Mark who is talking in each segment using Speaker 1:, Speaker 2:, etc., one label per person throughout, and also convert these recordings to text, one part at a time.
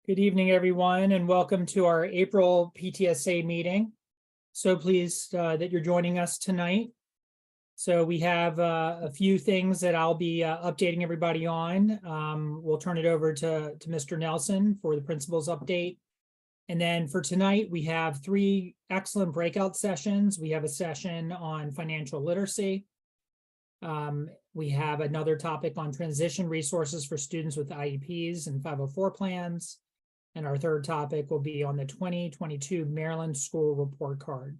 Speaker 1: Good evening, everyone, and welcome to our April PTSA meeting. So pleased that you're joining us tonight. So we have a few things that I'll be updating everybody on. We'll turn it over to Mr. Nelson for the principal's update. And then for tonight, we have three excellent breakout sessions. We have a session on financial literacy. We have another topic on transition resources for students with IEPs and 504 plans. And our third topic will be on the 2022 Maryland School Report Card.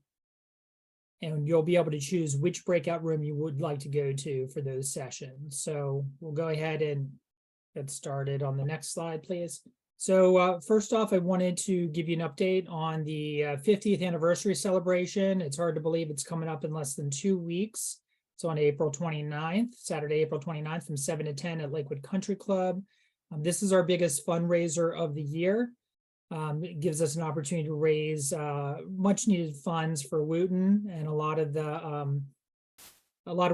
Speaker 1: And you'll be able to choose which breakout room you would like to go to for those sessions. So we'll go ahead and get started on the next slide, please. So first off, I wanted to give you an update on the 50th anniversary celebration. It's hard to believe it's coming up in less than 2 weeks. It's on April 29th, Saturday, April 29th from 7 to 10 at Lakewood Country Club. This is our biggest fundraiser of the year. It gives us an opportunity to raise much needed funds for Wootton and a lot of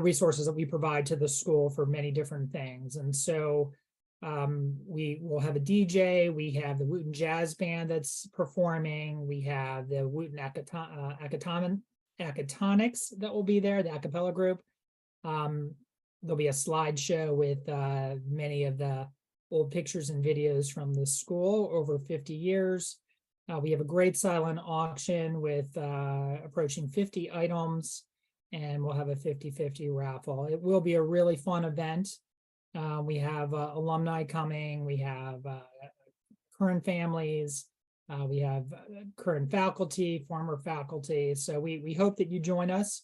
Speaker 1: resources that we provide to the school for many different things. And so we will have a DJ, we have the Wootton Jazz Band that's performing, we have the Wootton Acatonics that will be there, the a cappella group. There'll be a slideshow with many of the old pictures and videos from the school over 50 years. We have a great silent auction with approaching 50 items, and we'll have a 50-50 raffle. It will be a really fun event. We have alumni coming, we have current families, we have current faculty, former faculty. So we hope that you join us.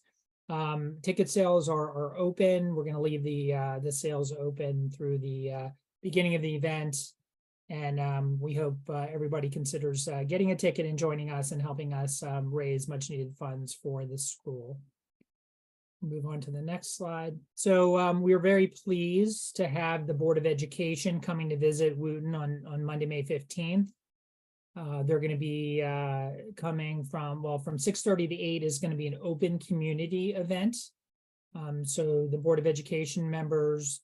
Speaker 1: Ticket sales are open. We're going to leave the sales open through the beginning of the event, and we hope everybody considers getting a ticket and joining us and helping us raise much needed funds for the school. Move on to the next slide. So we are very pleased to have the Board of Education coming to visit Wootton on Monday, May 15th. They're going to be coming from 6:30 to 8 is going to be an open community event. So the Board of Education members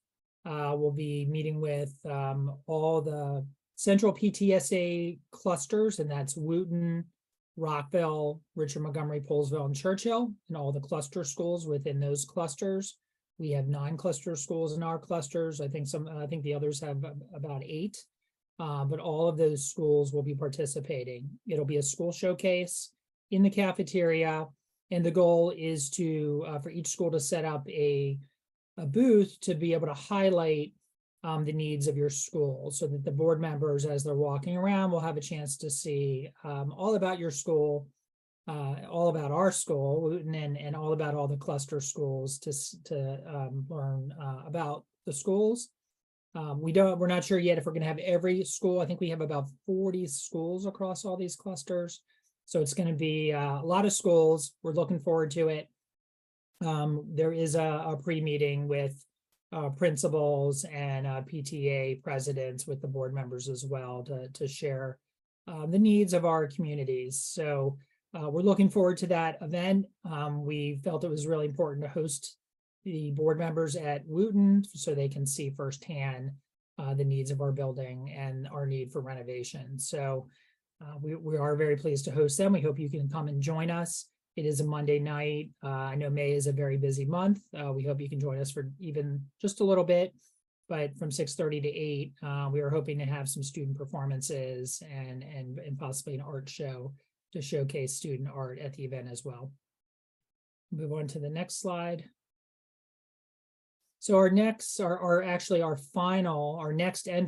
Speaker 1: we'll be meeting with all the central PTSA clusters, and that's Wootton, Rockville, Richard Montgomery, Polesville, and Churchill, and all the cluster schools within those clusters. We have 9 cluster schools in our clusters. I think the others have about 8, but all of those schools will be participating. It'll be a school showcase in the cafeteria, and the goal is to for each school to set up a booth to be able to highlight the needs of your school, so that the board members, as they're walking around, will have a chance to see all about your school, all about our school, Wootton, and all about all the cluster schools to learn about the schools. We're not sure yet if we're going to have every school. I think we have about 40 schools across all these clusters. So it's going to be a lot of schools. We're looking forward to it. There is a pre-meeting with principals and PTA presidents with the board members as well to share the needs of our communities. So we're looking forward to that event. We felt it was really important to host the board members at Wootton so they can see firsthand the needs of our building and our need for renovation. So we are very pleased to host them. We hope you can come and join us. It is a Monday night. I know May is a very busy month. We hope you can join us for even just a little bit, but from 6:30 to 8, we are hoping to have some student performances and possibly an art show to showcase student art at the event as well. Move on to the next slide. So our next and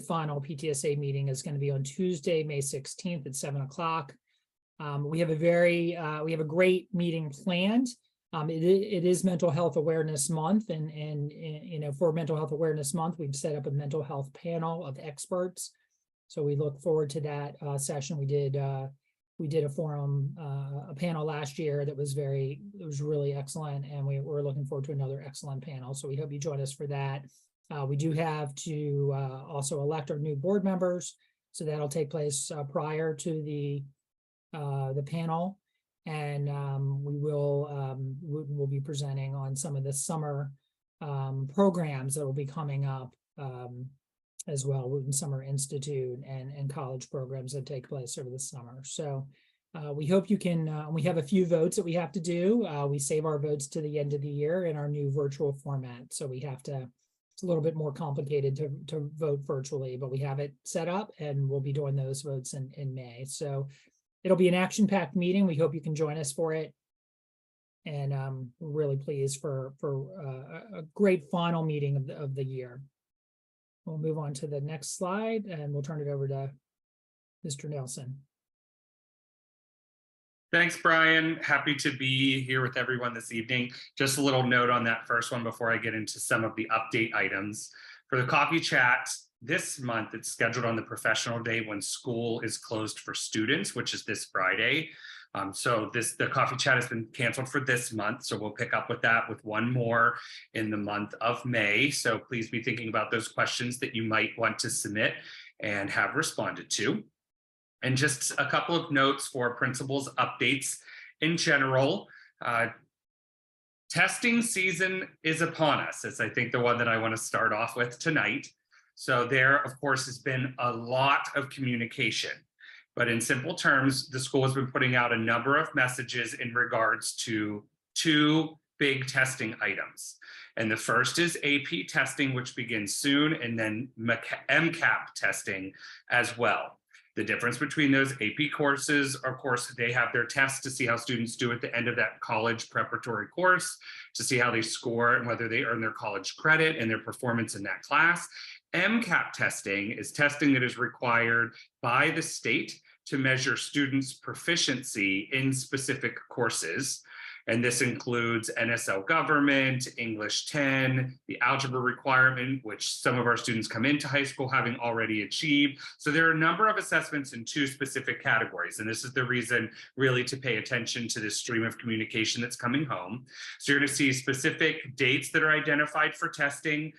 Speaker 1: final PTSA meeting is going to be on Tuesday, May 16th at 7 o'clock. We have a great meeting planned. It is Mental Health Awareness Month, and for Mental Health Awareness Month, we've set up a mental health panel of experts. So we look forward to that session. We did a panel last year that was really excellent, and we're looking forward to another excellent panel. So we hope you join us for that. We do have to also elect our new board members, so that'll take place prior to the panel, and we'll be presenting on some of the summer programs that will be coming up as well, Wooten Summer Institute and college programs that take place over the summer. So we hope you can, we have a few votes that we have to do. We save our votes to the end of the year in our new virtual format. So we have to, it's a little bit more complicated to vote virtually, but we have it set up and we'll be doing those votes in May. So it'll be an action-packed meeting. We hope you can join us for it. And we're really pleased for a great final meeting of the year. We'll move on to the next slide and we'll turn it over to Mr. Nelson.
Speaker 2: Thanks, Brian. Happy to be here with everyone this evening. Just a little note on that first one before I get into some of the update items. For the coffee chat this month, it's scheduled on the professional day when school is closed for students, which is this Friday. So the coffee chat has been canceled for this month. So we'll pick up with that with one more in the month of May. So please be thinking about those questions that you might want to submit and have responded to. And just a couple of notes for principals updates in general. Testing season is upon us. It's, I think, the one that I want to start off with tonight. So there, of course, has been a lot of communication. But in simple terms, the school has been putting out a number of messages in regards to two big testing items. And the first is AP testing, which begins soon, and then MCAP testing as well. The difference between those AP courses, of course, they have their tests to see how students do at the end of that college preparatory course, to see how they score and whether they earn their college credit and their performance in that class. MCAP testing is testing that is required by the state to measure students' proficiency in specific courses. And this includes NSL Government, English 10, the algebra requirement, which some of our students come into high school having already achieved. So there are a number of assessments in two specific categories. And this is the reason really to pay attention to this stream of communication that's coming home. So you're going to see specific dates that are identified for testing.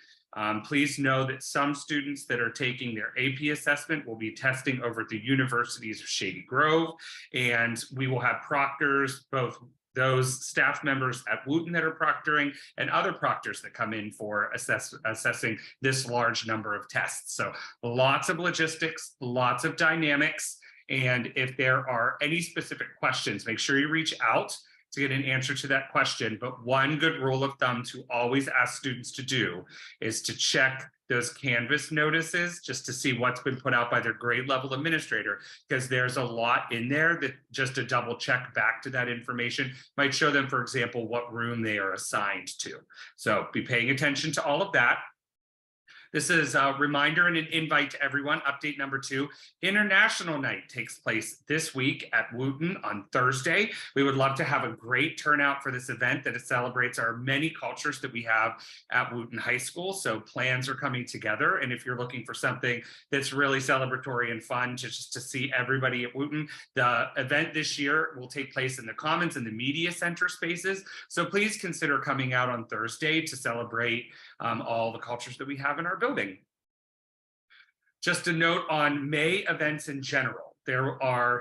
Speaker 2: Please know that some students that are taking their AP assessment will be testing over at the universities of Shady Grove, and we will have proctors, both those staff members at Wooten that are proctoring and other proctors that come in for assessing this large number of tests. So lots of logistics, lots of dynamics, and if there are any specific questions, make sure you reach out to get an answer to that question. But one good rule of thumb to always ask students to do is to check those Canvas notices just to see what's been put out by their grade level administrator, because there's a lot in there that just to double check back to that information might show them, for example, what room they are assigned to. So be paying attention to all of that. This is a reminder and an invite to everyone. Update number 2, International Night takes place this week at Wooten on Thursday. We would love to have a great turnout for this event that celebrates our many cultures that we have at Wooten High School. So plans are coming together. And if you're looking for something that's really celebratory and fun just to see everybody at Wooten, the event this year will take place in the Commons and the Media Center spaces. So please consider coming out on Thursday to celebrate all the cultures that we have in our building. Just a note on May events in general.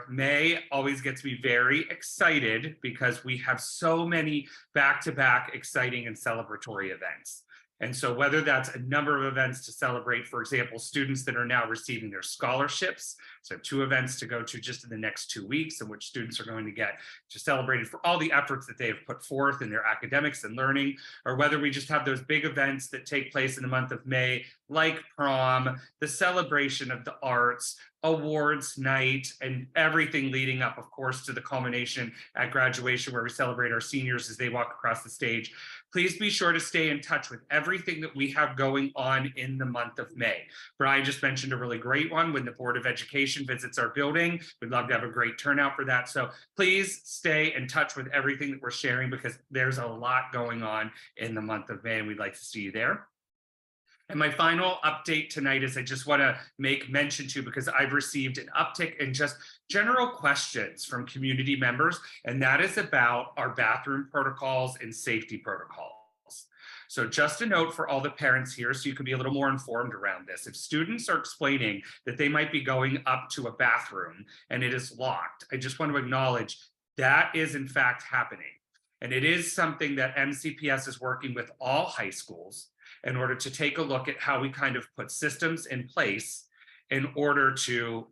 Speaker 2: May always gets me very excited because we have so many back-to-back exciting and celebratory events. And so whether that's a number of events to celebrate, for example, students that are now receiving their scholarships, so 2 events to go to just in the next 2 weeks in which students are going to get just celebrated for all the efforts that they have put forth in their academics and learning, or whether we just have those big events that take place in the month of May, like prom, the celebration of the arts, awards night, and everything leading up, of course, to the culmination at graduation where we celebrate our seniors as they walk across the stage. Please be sure to stay in touch with everything that we have going on in the month of May. Brian just mentioned a really great one when the Board of Education visits our building. We'd love to have a great turnout for that. So please stay in touch with everything that we're sharing because there's a lot going on in the month of May and we'd like to see you there. And my final update tonight is I just want to make mention to, because I've received an uptick in just general questions from community members, and that is about our bathroom protocols and safety protocols. So just a note for all the parents here so you can be a little more informed around this. If students are explaining that they might be going up to a bathroom and it is locked, I just want to acknowledge that is in fact happening. And it is something that MCPS is working with all high schools in order to take a look at how we kind of put systems in place in order to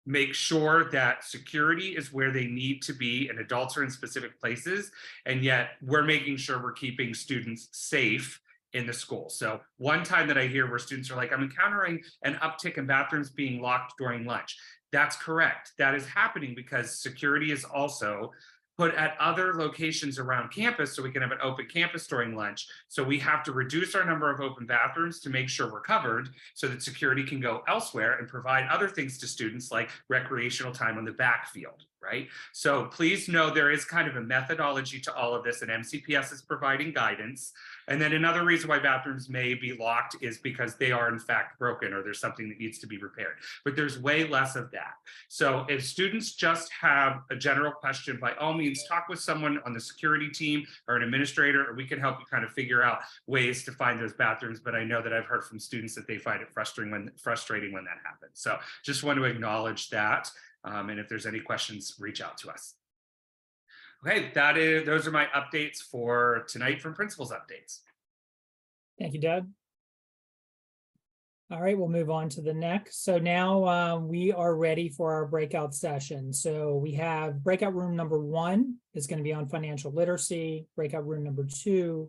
Speaker 2: make sure that security is where they need to be and adults are in specific places. And yet we're making sure we're keeping students safe in the school. So one time that I hear where students are like, I'm encountering an uptick in bathrooms being locked during lunch. That's correct. That is happening because security is also put at other locations around campus so we can have an open campus during lunch. So we have to reduce our number of open bathrooms to make sure we're covered so that security can go elsewhere and provide other things to students like recreational time on the backfield, right? So please know there is kind of a methodology to all of this, and MCPS is providing guidance. And then another reason why bathrooms may be locked is because they are in fact broken or there's something that needs to be repaired, but there's way less of that. So if students just have a general question, by all means, talk with someone on the security team or an administrator, or we can help you kind of figure out ways to find those bathrooms. But I know that I've heard from students that they find it frustrating when that happens. So just want to acknowledge that. And if there's any questions, reach out to us. Okay, those are my updates for tonight from Principals Updates.
Speaker 1: Thank you, Doug. All right, we'll move on to the next. So now we are ready for our breakout session. So we have breakout room number 1 is going to be on financial literacy. Breakout room number 2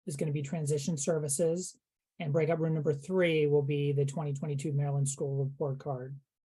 Speaker 1: is going to be transition services. And breakout room number 3 will be the 2022 Maryland School Report Card.